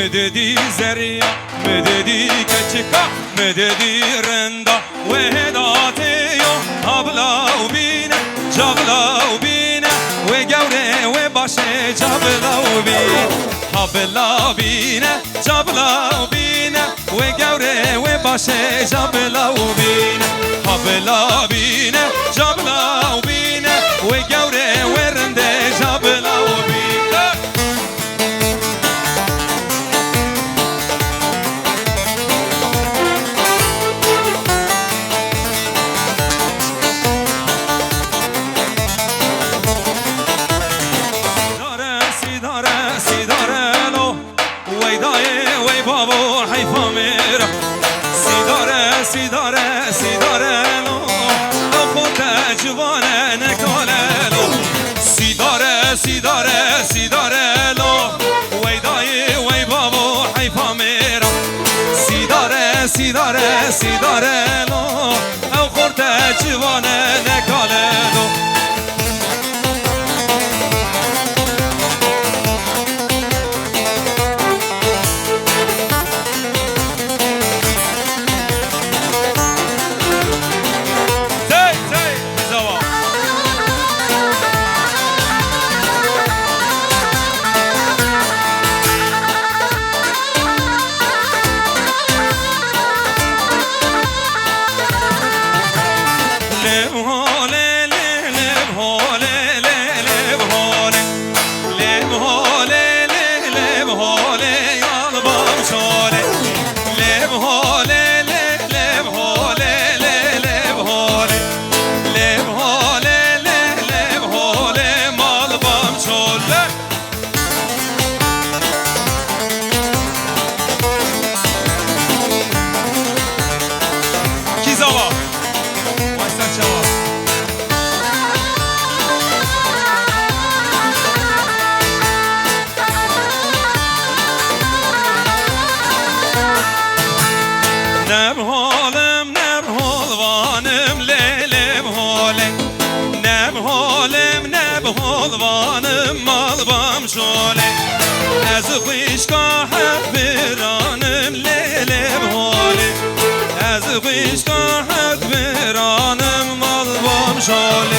مددی زریا مددی کچکا مددی رندا و هداتیو هبلا و بینه جبلا و بینه و گوره و باشه جبلا و بینه هبلا بینه جبلا و بینه و گوره و باشه جبلا و بینه هبلا بینه جبلا و بینه و گوره و رنده جبلا و بینه سیداره لو خود جوانه نکاله لو سیداره لو وی دایی وی بابو حیفا میرم سیداره لو خود جوانه نکاله لو شوله از خویشگاه برانم لیل بحاله از خویشگاه برانم مال بام شوله